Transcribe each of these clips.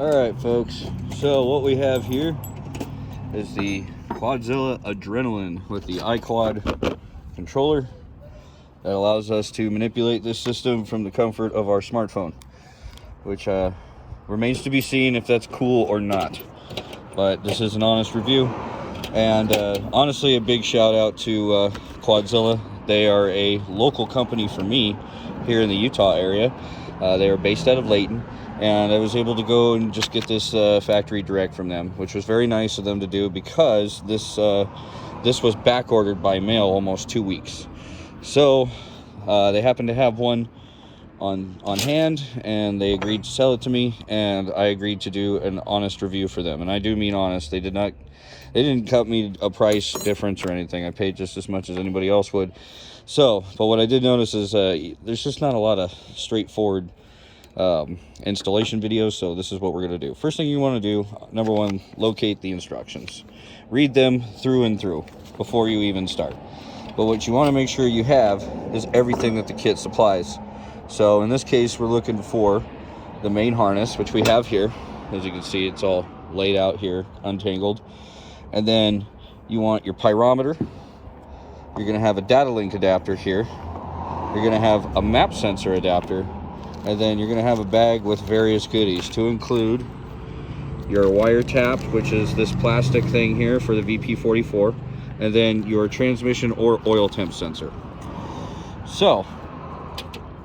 Alright folks, so what we have here is the Quadzilla Adrenaline with the iQuad controller that allows us to manipulate this system from the comfort of our smartphone, which remains to be seen if that's cool or not. But this is an honest review, and honestly a big shout out to Quadzilla. They are a local company for me here in the Utah area. They are based out of Layton, and I was able to go and just get this factory direct from them, which was very nice of them to do, because this was back ordered by mail almost 2 weeks. So they happened to have one on hand, and they agreed to sell it to me, and I agreed to do an honest review for them. And I do mean honest. They didn't cut me a price difference or anything. I paid just as much as anybody else would. So, but what I did notice is there's just not a lot of straightforward installation videos. So this is what we're going to do. First thing you want to do, number one, locate the instructions. Read them through and through before you even start. But what you want to make sure you have is everything that the kit supplies. So in this case, we're looking for the main harness, which we have here. As you can see, it's all laid out here, untangled. And then you want your pyrometer. You're going to have a data link adapter here. You're going to have a map sensor adapter. And then you're going to have a bag with various goodies, to include your wire tap, which is this plastic thing here for the VP44. And then your transmission or oil temp sensor. So,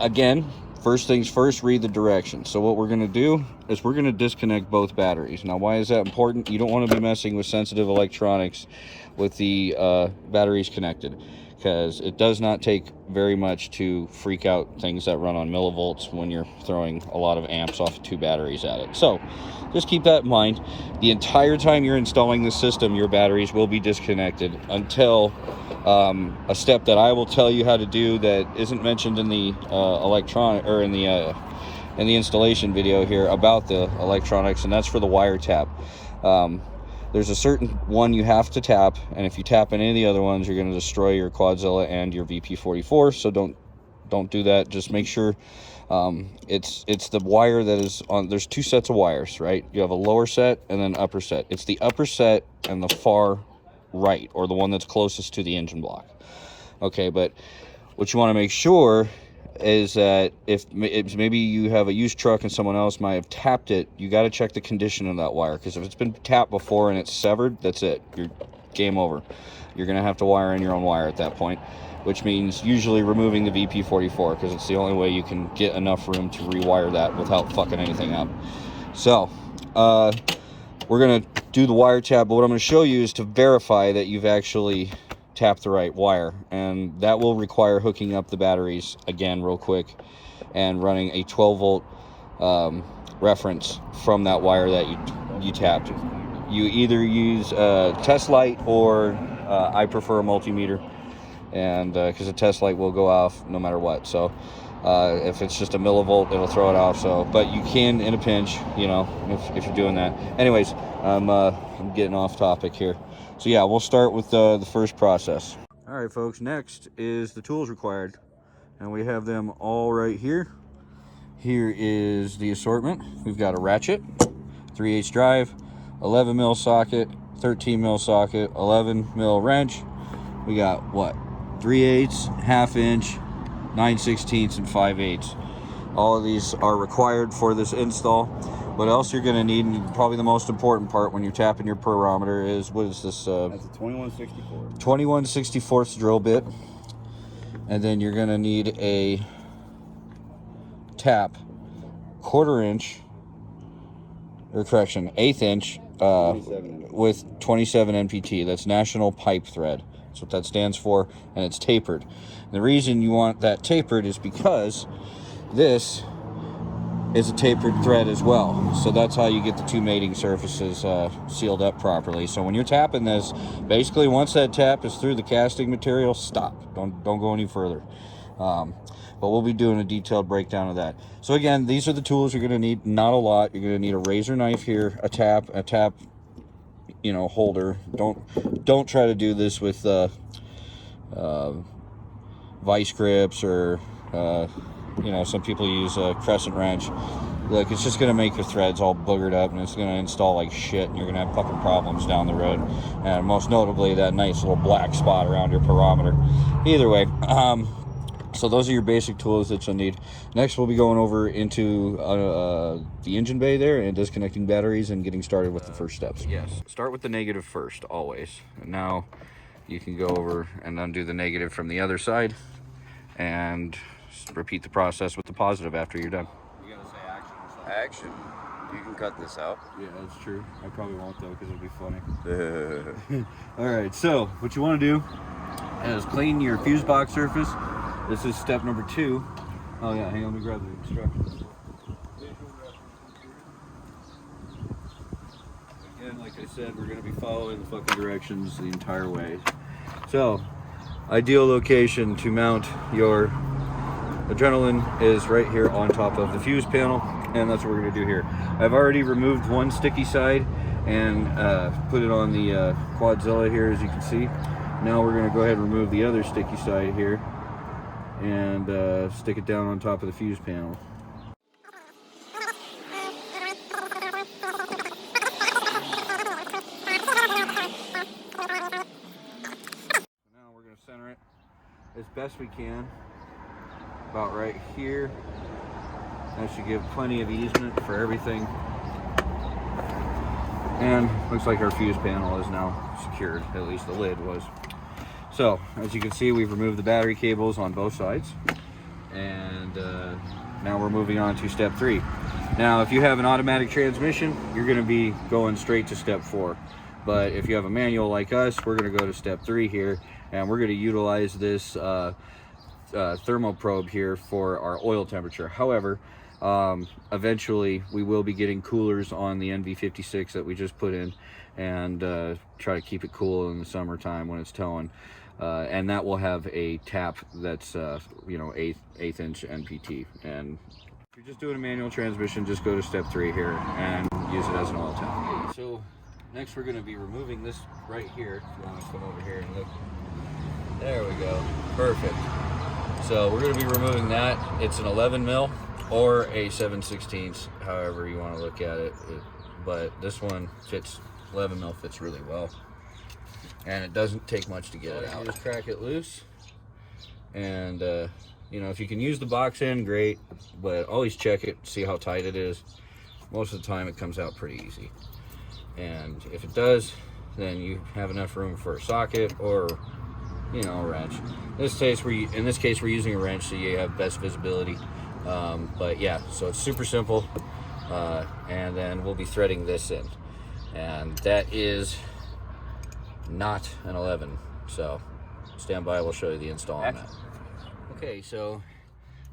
again, first things first, read the directions. So what we're going to do is we're going to disconnect both batteries. Now, why is that important? You don't want to be messing with sensitive electronics with the batteries connected, because it does not take very much to freak out things that run on millivolts when you're throwing a lot of amps off 2 batteries at it. So just keep that in mind. The entire time you're installing the system, your batteries will be disconnected until a step that I will tell you how to do that isn't mentioned in the electronic, or in the installation video here about the electronics, and that's for the wire tap. There's a certain one you have to tap, and if you tap any of the other ones, you're going to destroy your Quadzilla and your VP44. So don't do that. Just make sure it's the wire that is on. There's 2 sets of wires, right? You have a lower set and then upper set. It's the upper set and the far right, or the one that's closest to the engine block. Okay, but what you want to make sure is that if maybe you have a used truck and someone else might have tapped it, you got to check the condition of that wire, because if it's been tapped before and it's severed, that's it. You're game over. You're going to have to wire in your own wire at that point, which means usually removing the VP44, because it's the only way you can get enough room to rewire that without fucking anything up. So we're going to do the wire tap, but what I'm going to show you is to verify that you've actually tap the right wire, and that will require hooking up the batteries again real quick and running a 12 volt reference from that wire that you tapped. You either use a test light, or I prefer a multimeter, and because a test light will go off no matter what. So if it's just a millivolt, it'll throw it off. So, but you can, in a pinch, you know, if you're doing that. Anyways, I'm getting off topic here. So yeah, we'll start with the first process. All right, folks, next is the tools required, and we have them all right here. Here is the assortment. We've got a ratchet, 3/8 drive, 11 mil socket, 13 mil socket, 11 mil wrench. We got what? 3/8, ½ inch, 9/16, and 5/8. All of these are required for this install. What else you're going to need, and probably the most important part when you're tapping your pyrometer, is, what is this? That's a 21/64. 21/64 drill bit. And then you're going to need a tap, 1/4 inch, or correction, 1/8 inch, 27. with 27 NPT. That's National Pipe Thread. That's what that stands for, and it's tapered. And the reason you want that tapered is because this is a tapered thread as well. So that's how you get the 2 mating surfaces sealed up properly. So when you're tapping this, basically once that tap is through the casting material, stop. Don't go any further. But we'll be doing a detailed breakdown of that. So again, these are the tools you're going to need. Not a lot. You're going to need a razor knife here, a tap, you know, holder. Don't try to do this with vice grips, or you know, some people use a crescent wrench. look, it's just going to make your threads all boogered up, and it's going to install like shit, and you're going to have fucking problems down the road. And most notably, that nice little black spot around your pyrometer. Either way, so those are your basic tools that you'll need. Next, we'll be going over into the engine bay there and disconnecting batteries and getting started with the first steps. Yes, start with the negative first, always. And now you can go over and undo the negative from the other side and repeat the process with the positive after you're done. You gotta say action. Action. You can cut this out. Yeah, that's true. I probably won't though, because it'll be funny. All right, so what you want to do is clean your fuse box surface. This is step number 2. Oh yeah, hang on, let me grab the instructions. Again, like I said, we're going to be following the fucking directions the entire way. So, ideal location to mount your adrenaline is right here on top of the fuse panel, and that's what we're going to do here. I've already removed one sticky side and put it on the Quadzilla here, as you can see. Now we're going to go ahead and remove the other sticky side here and stick it down on top of the fuse panel. Now we're going to center it as best we can, about right here. That should give plenty of easement for everything. And looks like our fuse panel is now secured, at least the lid was. So, as you can see, we've removed the battery cables on both sides. And now we're moving on to step 3. Now, if you have an automatic transmission, you're going to be going straight to step 4. But if you have a manual like us, we're going to go to step 3 here. And we're going to utilize this thermal probe here for our oil temperature. However, eventually we will be getting coolers on the NV56 that we just put in, and try to keep it cool in the summertime when it's towing. And that will have a tap that's you know, eighth inch NPT. And if you're just doing a manual transmission, just go to step 3 here and use it as an oil tap. So next we're going to be removing this right here. If you want to come over here and look, there we go, perfect. So we're going to be removing that. It's an 11 mil or a 7/16, however you want to look at it. But this one fits, 11 mil fits really well. And it doesn't take much to get it out. You just crack it loose. And, you know, if you can use the box end, great. But always check it, see how tight it is. Most of the time it comes out pretty easy. And if it does, then you have enough room for a socket or, you know, a wrench. In this case, we're using a wrench so you have best visibility. But yeah, so it's super simple. And then we'll be threading this in. And that is not an 11. So stand by, we'll show you the install on that. Okay, so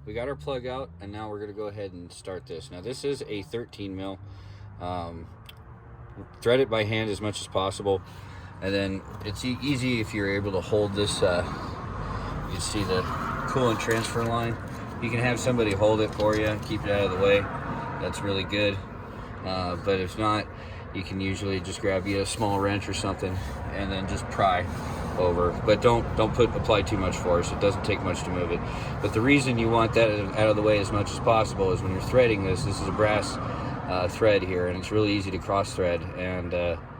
we got our plug out, and now we're going to go ahead and start this. Now this is a 13 mil. Thread it by hand as much as possible, and then it's easy if you're able to hold this. You see the coolant transfer line. You can have somebody hold it for you, keep it out of the way. That's really good. But if not, you can usually just grab you a small wrench or something and then just pry over. But don't apply too much force. It doesn't take much to move it. But the reason you want that out of the way as much as possible is when you're threading this is a brass thread here, and it's really easy to cross thread, and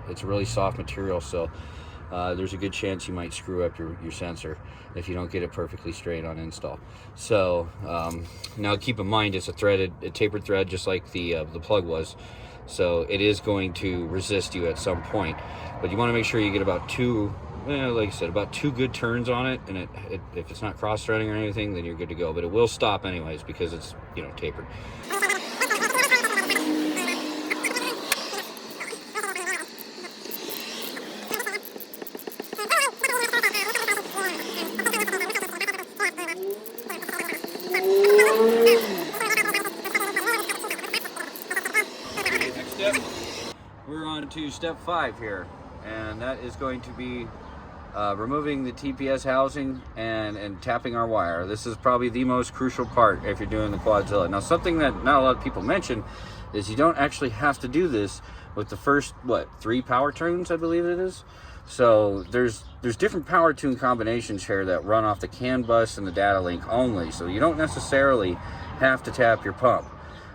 it's a really soft material, so there's a good chance you might screw up your sensor if you don't get it perfectly straight on install. So now keep in mind, it's a tapered thread, just like the plug was. So it is going to resist you at some point, but you want to make sure you get about like I said, about 2 good turns on it, and if it's not cross threading or anything, then you're good to go. But it will stop anyways because it's, you know, tapered. We're on to step 5 here, and that is going to be removing the TPS housing and tapping our wire. This is probably the most crucial part if you're doing the Quadzilla. Now, something that not a lot of people mention is you don't actually have to do this with the first, 3 power tunes, I believe it is. So there's different power tune combinations here that run off the CAN bus and the data link only, so you don't necessarily have to tap your pump.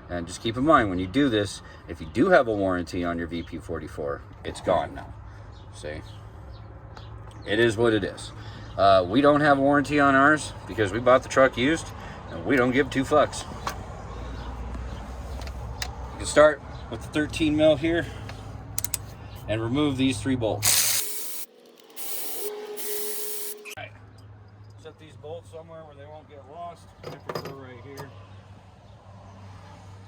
And just keep in mind, when you do this, if you do have a warranty on your VP44, it's gone now. See? It is what it is. We don't have a warranty on ours because we bought the truck used, and we don't give two fucks. You can start with the 13 mil here and remove these 3 bolts. All right. Set these bolts somewhere where they won't get lost. I prefer right here.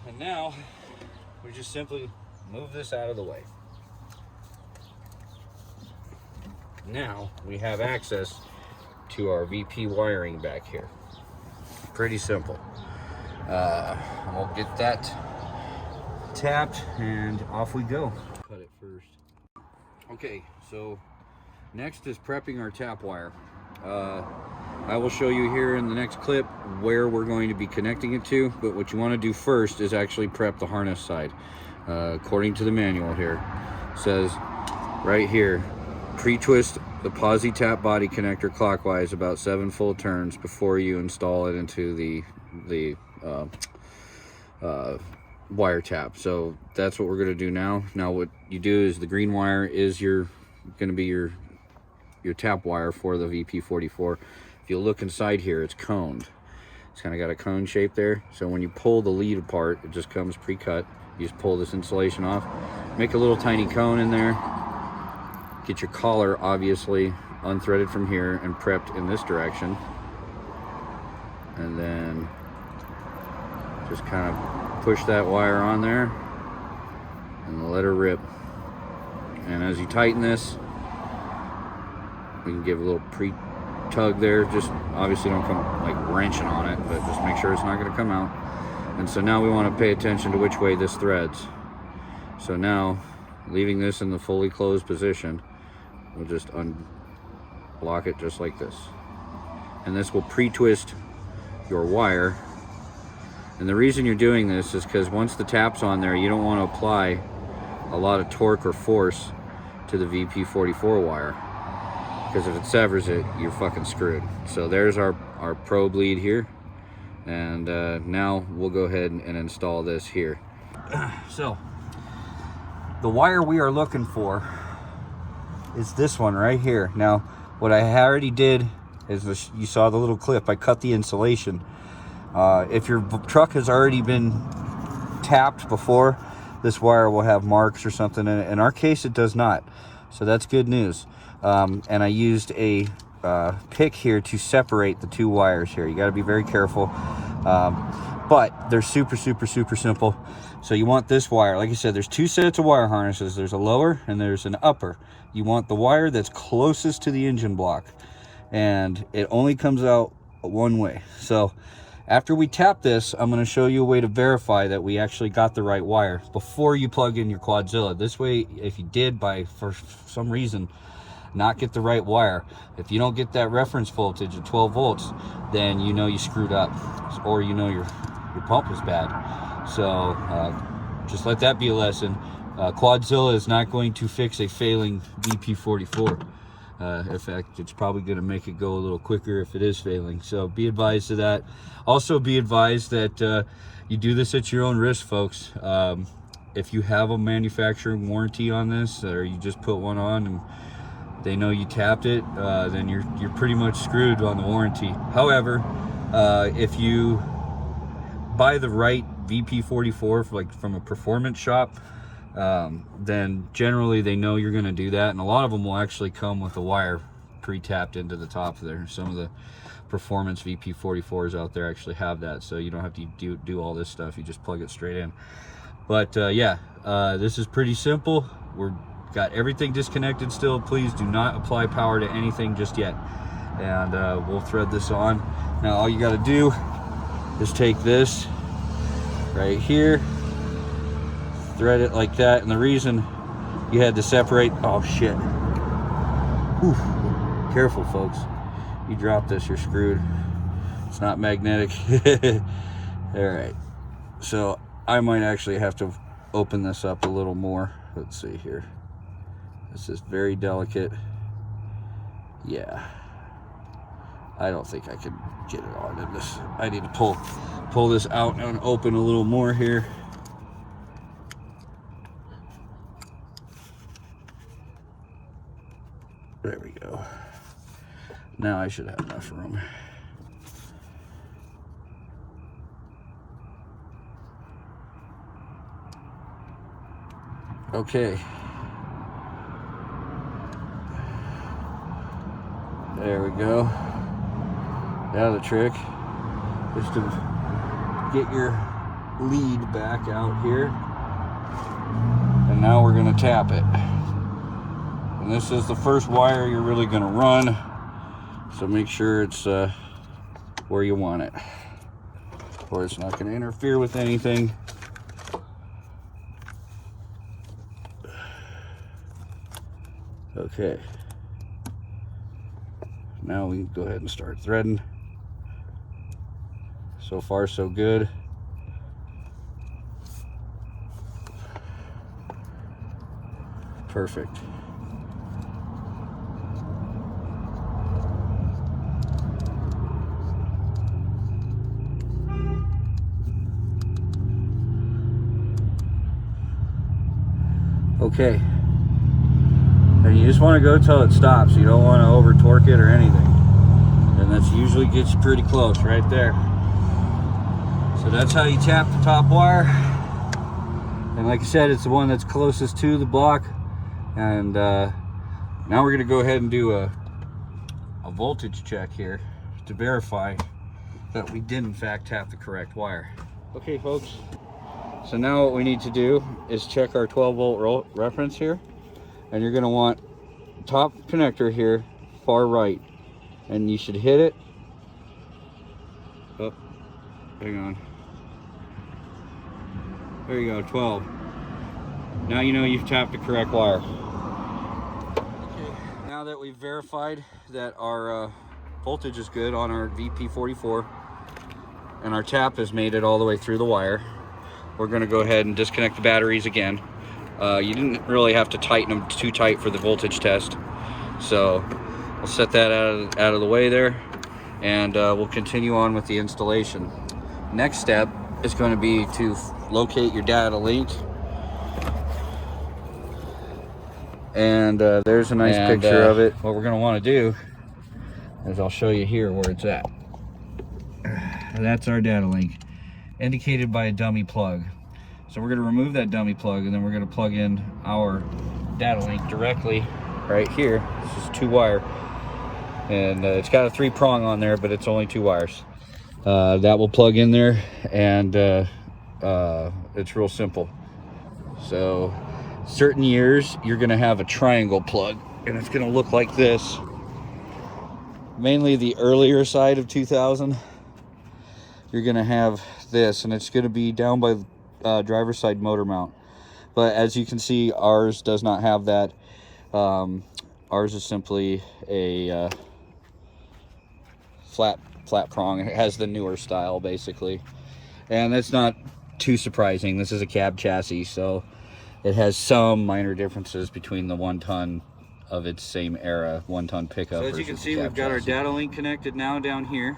And now we just simply move this out of the way. Now we have access to our VP wiring back here. Pretty simple. We'll get that tapped and off we go. Cut it first. Okay, so next is prepping our tap wire. I will show you here in the next clip where we're going to be connecting it to, but what you want to do first is actually prep the harness side. According to the manual here, it says right here, pre-twist the posi tap body connector clockwise about 7 full turns before you install it into the wire tap. So that's what we're going to do now. Now what you do is the green wire is going to be your tap wire for the VP44. If you look inside here, it's coned. It's kind of got a cone shape there. So when you pull the lead apart, it just comes pre-cut. You just pull this insulation off, make a little tiny cone in there, get your collar obviously unthreaded from here and prepped in this direction, and then just kind of push that wire on there and let her rip. And as you tighten this, we can give a little pre-tug there. Just obviously don't come like wrenching on it, but just make sure it's not going to come out. And so now we want to pay attention to which way this threads. So now, leaving this in the fully closed position, we'll just unblock it just like this. And this will pre-twist your wire. And the reason you're doing this is because once the tap's on there, you don't want to apply a lot of torque or force to the VP44 wire, because if it severs it, you're fucking screwed. So there's our probe lead here, and now we'll go ahead and install this here. So the wire we are looking for is this one right here. Now what I already did is, you saw the little clip, I cut the insulation. If your truck has already been tapped before, this wire will have marks or something in it. In our case, it does not, so that's good news. And I used a pick here to separate the 2 wires here. You got to be very careful, but they're super simple. So you want this wire, like I said, there's 2 sets of wire harnesses. There's a lower and there's an upper. You want the wire that's closest to the engine block, and it only comes out one way. So after we tap this, I'm going to show you a way to verify that we actually got the right wire before you plug in your Quadzilla. This way, if you did for some reason not get the right wire, if you don't get that reference voltage of 12 volts, then you know you screwed up, or you know your pump is bad. So just let that be a lesson. Quadzilla is not going to fix a failing VP44. In fact, it's probably going to make it go a little quicker if it is failing. So be advised of that. Also be advised that you do this at your own risk, folks. If you have a manufacturing warranty on this, or you just put one on and they know you tapped it, then you're pretty much screwed on the warranty. However, if you buy the right VP44 from a performance shop, then generally they know you're going to do that, and a lot of them will actually come with a wire pre-tapped into the top there. Some of the performance VP44s out there actually have that, so you don't have to do all this stuff. You just plug it straight in. But yeah, this is pretty simple. We're got everything disconnected still. Please do not apply power to anything just yet, and we'll thread this on. Now all you got to do is take this right here, thread it like that. And the reason you had to separate, oh shit, whew. Careful folks, you drop this, you're screwed. It's not magnetic. All right, so I might actually have to open this up a little more. Let's see here. This is very delicate. Yeah, I don't think I could get it on in this. I need to pull this out and open a little more here. There we go. Now I should have enough room. Okay. There we go. Now the trick is to get your lead back out here. And now we're going to tap it. And this is the first wire you're really going to run. So make sure it's where you want it, or it's not going to interfere with anything. Okay. Now we can go ahead and start threading. So far, so good. Perfect. Okay. And you just want to go till it stops. You don't want to over torque it or anything. And that's usually gets you pretty close right there. So that's how you tap the top wire. And like I said, it's the one that's closest to the block. And now we're going to go ahead and do a voltage check here to verify that we did in fact tap the correct wire. Okay folks, so now what we need to do is check our 12 volt reference here. And you're going to want top connector here, far right. And you should hit it. Oh, hang on. There you go, 12. Now you know you've tapped the correct wire. Okay, now that we've verified that our voltage is good on our VP44 and our tap has made it all the way through the wire, we're going to go ahead and disconnect the batteries again. You didn't really have to tighten them too tight for the voltage test, so we'll set that out of the way there, and we'll continue on with the installation. Next step is going to be to locate your data link, and there's a nice picture of it. What we're going to want to do is I'll show you here where it's at. And that's our data link, indicated by a dummy plug. So we're going to remove that dummy plug, and then we're going to plug in our data link directly right here. This is 2 wire, and it's got a 3-prong on there, but it's only 2 wires. That will plug in there, and it's real simple. So certain years you're going to have a triangle plug, and it's going to look like this. Mainly the earlier side of 2000, you're going to have this, and it's going to be down by driver's side motor mount. But as you can see, ours does not have that. Ours is simply a flat prong. It has the newer style basically, and that's not too surprising. This is a cab chassis, so it has some minor differences between the 1-ton of its same era 1-ton pickup. So as you can see, we've got our data link connected now down here.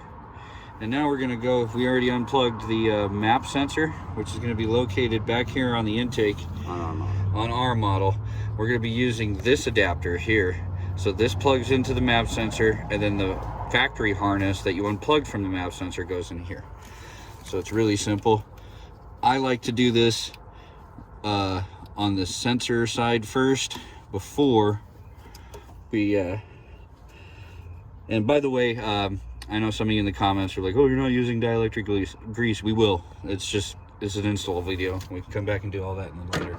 And now we're going to go, we already unplugged the map sensor, which is going to be located back here on the intake on our model. We're going to be using this adapter here. So this plugs into the map sensor, and then the factory harness that you unplugged from the map sensor goes in here. So it's really simple. I like to do this on the sensor side first before we, and by the way, I know some of you in the comments are like, oh, you're not using dielectric grease. We will. It's an install video. We can come back and do all that in a later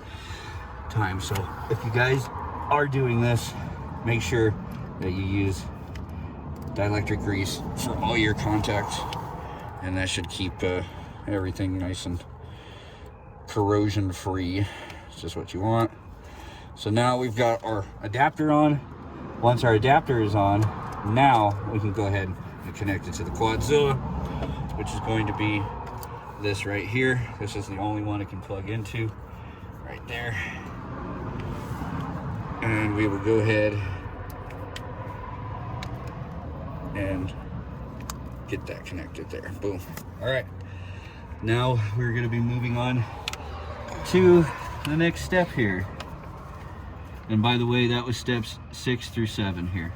time. So if you guys are doing this, make sure that you use dielectric grease for all your contacts, and that should keep everything nice and corrosion free. It's just what you want. So now we've got our adapter on. Once our adapter is on, now we can go ahead and connect it to the Quadzilla, which is going to be this right here. This is the only one it can plug into right there. And we will go ahead and get that connected there. Boom. All right. Now we're going to be moving on to the next step here. And by the way, that was steps 6 through 7 here.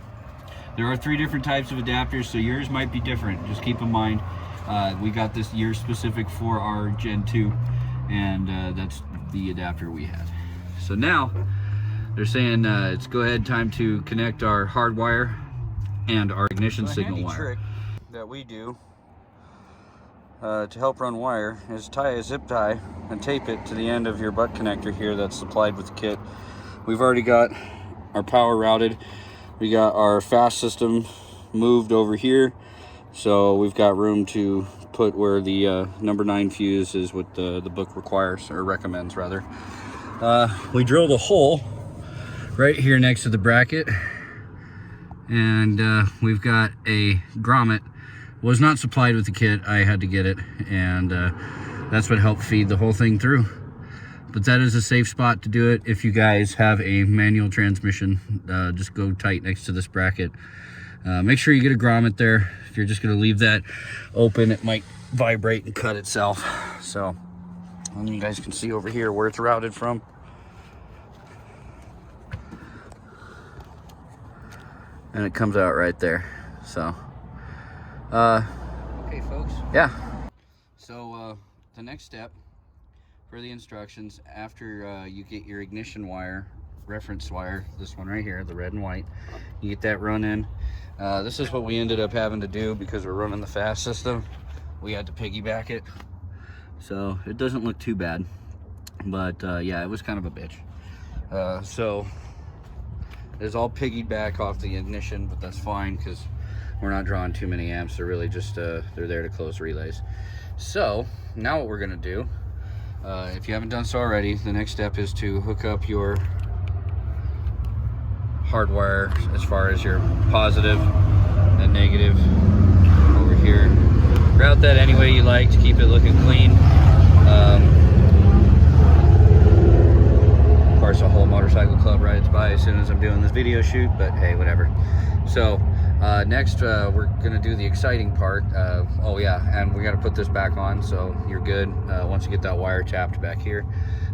There are 3 different types of adapters, so yours might be different. Just keep in mind, we got this year specific for our Gen 2, and that's the adapter we had. So now they're saying it's go ahead time to connect our hard wire and our ignition signal wire. Trick that we do to help run wire is tie a zip tie and tape it to the end of your butt connector here that's supplied with the kit. We've already got our power routed. We got our fast system moved over here, so we've got room to put where the number 9 fuse is what the book requires, or recommends rather. We drilled a hole right here next to the bracket, and we've got a grommet. Was not supplied with the kit, I had to get it, and that's what helped feed the whole thing through. But that is a safe spot to do it. If you guys have a manual transmission, just go tight next to this bracket. Make sure you get a grommet there. If you're just gonna leave that open, it might vibrate and cut itself. So, and you guys can see over here where it's routed from. And it comes out right there. So, okay folks. Yeah. So, the next step for the instructions, after you get your ignition wire, reference wire, this one right here, the red and white, you get that run in. This is what we ended up having to do because we're running the fast system. We had to piggyback it, so it doesn't look too bad, but yeah, it was kind of a bitch. So it's all piggyback off the ignition, but that's fine because we're not drawing too many amps. They're really just they're there to close relays. So now what we're gonna do, if you haven't done so already, the next step is to hook up your hardwire as far as your positive and negative over here. Route that any way you like to keep it looking clean. Of course, a whole motorcycle club rides by as soon as I'm doing this video shoot, but hey, whatever. So next we're gonna do the exciting part. Oh yeah, and we got to put this back on, so you're good. Once you get that wire tapped back here,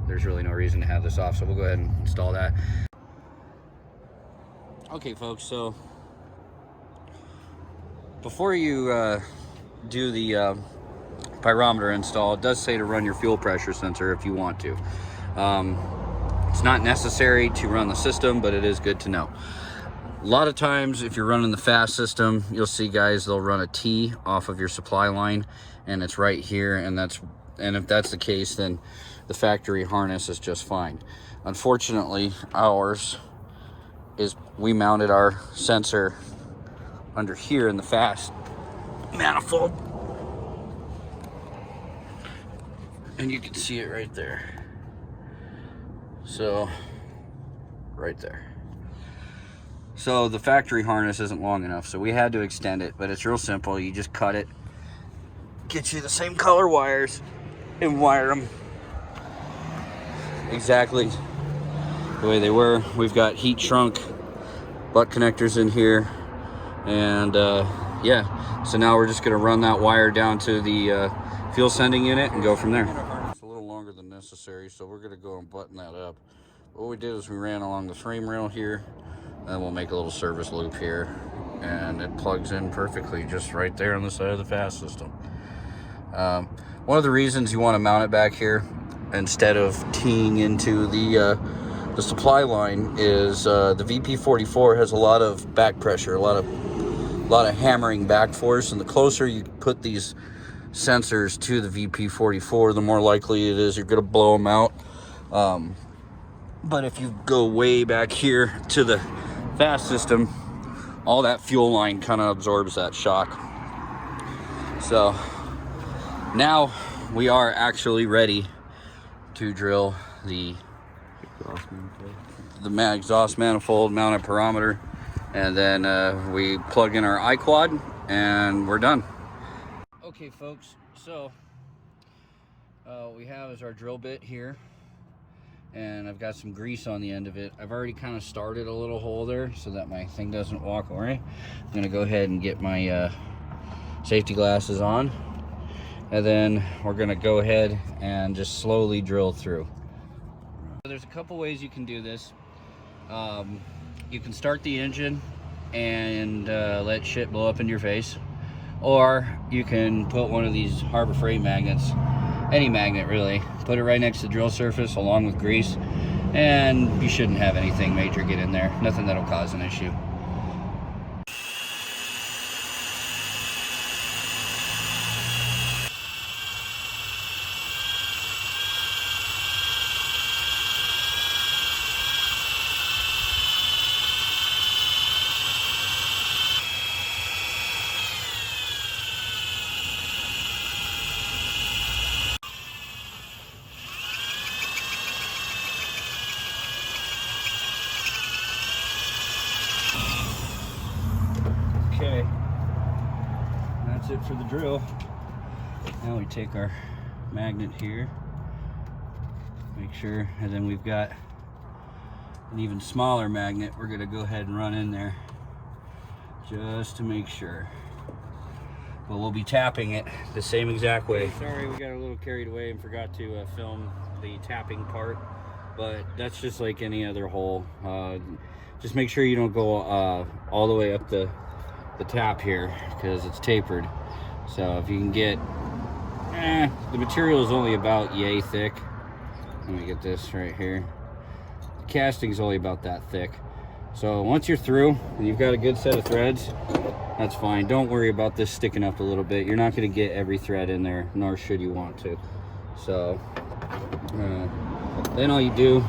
there's really no reason to have this off, so we'll go ahead and install that. Okay folks, so before you do the pyrometer install, it does say to run your fuel pressure sensor if you want to. It's not necessary to run the system, but it is good to know. A lot of times if you're running the fast system, you'll see guys, they'll run a T off of your supply line and it's right here, and if that's the case, then the factory harness is just fine. Unfortunately, ours is, we mounted our sensor under here in the fast manifold, and you can see it right there. So right there. So the factory harness isn't long enough, so we had to extend it, but it's real simple. You just cut it, get you the same color wires, and wire them exactly the way they were. We've got heat shrunk butt connectors in here, and yeah, so now we're just gonna run that wire down to the fuel sending unit and go from there. It's a little longer than necessary, so we're gonna go and button that up. What we did is we ran along the frame rail here, and we'll make a little service loop here, and it plugs in perfectly just right there on the side of the fast system. One of the reasons you want to mount it back here instead of teeing into the supply line is the VP44 has a lot of back pressure, a lot of hammering back force, and the closer you put these sensors to the VP44, the more likely it is you're going to blow them out. But if you go way back here to the fast system, all that fuel line kind of absorbs that shock. So now we are actually ready to drill the exhaust manifold, mount a pyrometer, and then we plug in our iQuad and we're done. Okay folks, so what we have is our drill bit here, and I've got some grease on the end of it. I've already kind of started a little hole there so that my thing doesn't walk away. I'm gonna go ahead and get my Safety glasses on. And then we're gonna go ahead and just slowly drill through. So there's a couple ways you can do this. You can start the engine and let shit blow up in your face. Or you can put one of these Harbor Freight magnets, any magnet really, put it right next to the drill surface along with grease, and you shouldn't have anything major get in there. Nothing that'll cause an issue. Okay, that's it for the drill. Now we take our magnet here, make sure, and then we've got an even smaller magnet we're gonna go ahead and run in there just to make sure. But we'll be tapping it the same exact way. Sorry, we got a little carried away and forgot to film the tapping part, but that's just like any other hole. Just make sure you don't go all the way up the tap here, because it's tapered. So if you can get, the material is only about yay thick. Let me get this right here. The casting is only about that thick. So once you're through and you've got a good set of threads, that's fine. Don't worry about this sticking up a little bit. You're not going to get every thread in there, nor should you want to. So then all you do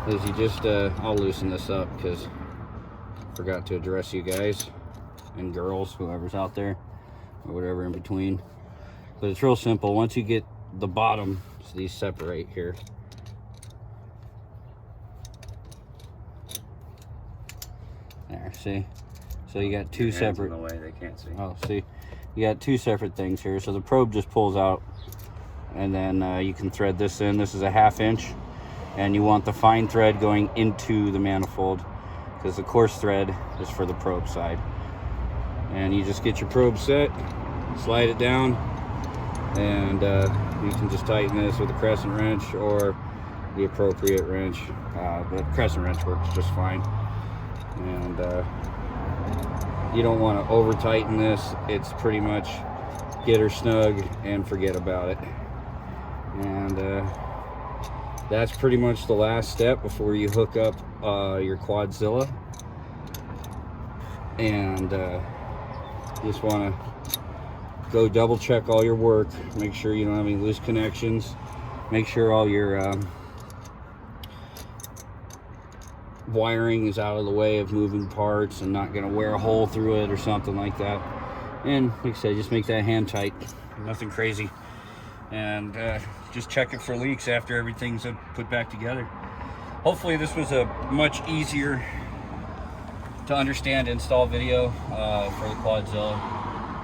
is you just, I'll loosen this up because I forgot to address you guys and girls, whoever's out there, or whatever in between. But it's real simple. Once you get the bottom, so these separate here. There, see? So you got two separate. In the way, they can't see. Oh, see? You got two separate things here. So the probe just pulls out, and then you can thread this in. This is a 1/2 inch, and you want the fine thread going into the manifold, because the coarse thread is for the probe side. And you just get your probe set, slide it down, and you can just tighten this with a crescent wrench or the appropriate wrench. But crescent wrench works just fine. And you don't want to over tighten this. It's pretty much get her snug and forget about it. And that's pretty much the last step before you hook up your Quadzilla. And just want to go double check all your work, make sure you don't have any loose connections, make sure all your wiring is out of the way of moving parts and not going to wear a hole through it or something like that. And like I said, just make that hand tight, nothing crazy. And just check it for leaks after everything's put back together. Hopefully this was a much easier to understand install video for the Quadzilla.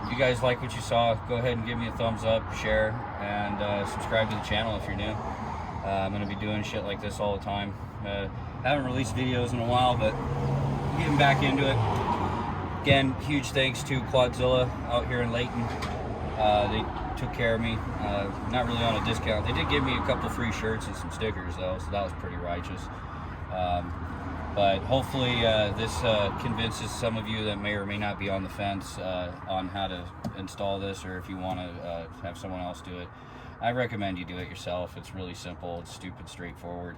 If you guys like what you saw, go ahead and give me a thumbs up, share, and subscribe to the channel if you're new. I'm going to be doing shit like this all the time. Haven't released videos in a while, but getting back into it. Again, huge thanks to Quadzilla out here in Layton. They took care of me, not really on a discount. They did give me a couple free shirts and some stickers though, so that was pretty righteous. But hopefully this convinces some of you that may or may not be on the fence on how to install this, or if you want to have someone else do it. I recommend you do it yourself. It's really simple, it's stupid straightforward,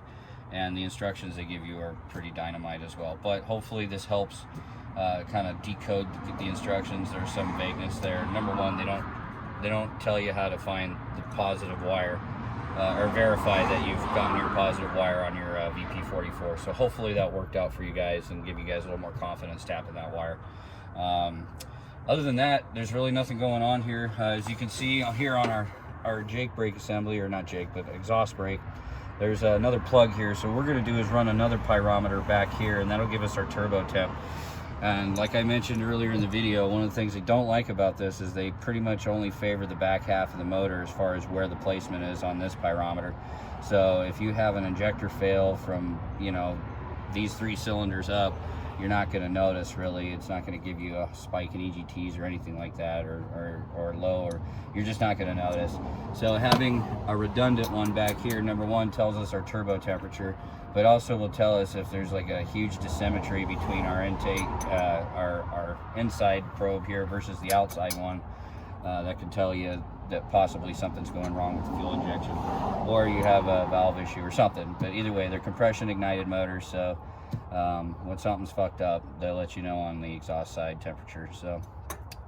and the instructions they give you are pretty dynamite as well. But hopefully this helps kind of decode the instructions. There's some vagueness there. Number one, they don't tell you how to find the positive wire or verify that you've gotten your positive wire on your VP44. So hopefully that worked out for you guys and give you guys a little more confidence tapping that wire. Other than that, there's really nothing going on here. As you can see here on our Jake brake assembly, or not Jake, but exhaust brake, there's another plug here. So what we're going to do is run another pyrometer back here, and that'll give us our turbo temp. And like I mentioned earlier in the video, one of the things they don't like about this is they pretty much only favor the back half of the motor as far as where the placement is on this pyrometer. So if you have an injector fail from, you know, these 3 cylinders up, you're not going to notice really. It's not going to give you a spike in EGTs or anything like that, or low, or you're just not going to notice. So having a redundant one back here, number one, tells us our turbo temperature, but also will tell us if there's like a huge dissymmetry between our intake, our inside probe here versus the outside one. That can tell you that possibly something's going wrong with the fuel injection, or you have a valve issue or something. But either way, they're compression ignited motors, so when something's fucked up, they'll let you know on the exhaust side temperature. So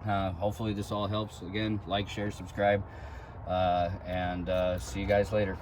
hopefully this all helps. Again, like, share, subscribe, and see you guys later.